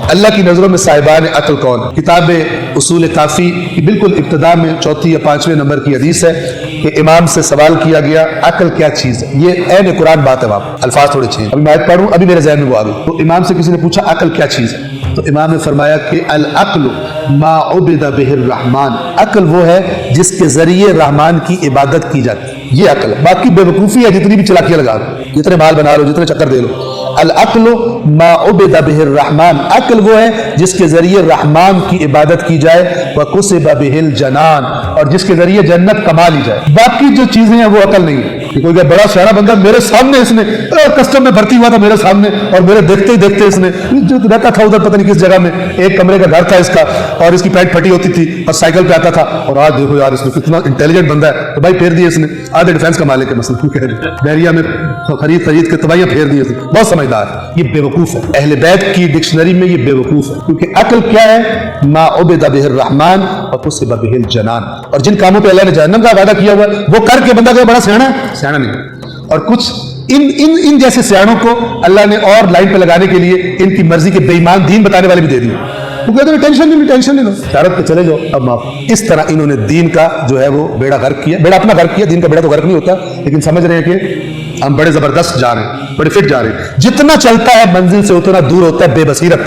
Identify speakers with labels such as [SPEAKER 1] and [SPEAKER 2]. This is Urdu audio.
[SPEAKER 1] اللہ کی نظروں میں صاحبان عقل کون؟ کتاب اصول کافی کی بالکل ابتدا میں 4 یا 5 نمبر کی حدیث ہے کہ امام سے سوال کیا گیا عقل کیا چیز ہے؟ یہ عین قرآن بات ہے، وہاں الفاظ تھوڑے چینج، ابھی میں پڑھوں ابھی میرے ذہن میں وہ آ گئی۔ تو امام سے کسی نے پوچھا عقل کیا چیز ہے؟ تو امام نے فرمایا کہ العقل ما عبد بہ الرحمن، عقل وہ ہے جس کے ذریعے رحمان کی عبادت کی جاتی ہے، یہ عقل ہے۔ باقی بے وقوفی ہے، جتنی بھی چلاکیاں لگا لو، جتنے مال بنا لو، جتنے چکر دے لو۔ العقل ما عبد بہ الرحمن، عقل وہ ہے جس کے ذریعے رحمان کی عبادت کی جائے، وَقُصِبَ بِهِ الْجَنَانِ، اور جس کے ذریعے جنت کما لی جائے۔ باقی جو چیزیں ہیں وہ عقل نہیں ہے کہ کوئی بڑا سیاڑا بندہ میرے سامنے، اس نے کسٹم میں بھرتی ہوا تھا میرے سامنے، اور میرے دیکھتے ہی دیکھتے اس نے جو رہتا تھا ادھر پتہ نہیں کس جگہ میں، ایک کمرے کا گھر تھا اس کا، اور اس کی پینٹ پھٹی ہوتی تھی اور سائیکل پہ آتا تھا، اور آج دیکھو یار اس نے کتنا انٹیلیجنٹ بندہ ہے، تو بھائی پھیر دیے اس نے، آدھے ڈیفینس کا مالک ہے مثلا، کیوں کہہ رہے بحریہ میں خرید کے تباہیاں پھیر دیے تھے، بہت سمجھدار ہے، یہ بے وقوف ہے۔ اہل بیت کی ڈکشنری میں یہ بے وقوف ہے، کیونکہ عقل کیا ہے؟ ما عبد بہ الرحمن وقصب بہ الجنان، اور جن کاموں پہ اللہ نے جہنم کا وعدہ کیا ہوا ہے وہ کر کے بندہ کہ بڑا سیاڑا ہے، سیاڑا نہیں۔ اور کچھ ان جیسے سیاڑوں کو اللہ نے اور لائن پہ لگانے کے لیے ان کی مرضی کے بے ایمان دین بتانے والے بھی دے دیے، وہ کہتے ہیں ٹینشن نہیں لو، شارت پہ چلے جاؤ اب معاف۔ اس طرح انہوں نے دین کا جو ہے وہ بیڑا غرق کیا، بیڑا اپنا غرق کیا، دین کا بیڑا تو غرق نہیں ہوتا، لیکن سمجھ رہے ہیں کہ ہم بڑے زبردست جا رہے ہیں، بڑے فٹ جا رہے ہیں۔ جتنا چلتا ہے منزل سے اتنا دور ہوتا ہے بے بصیرت۔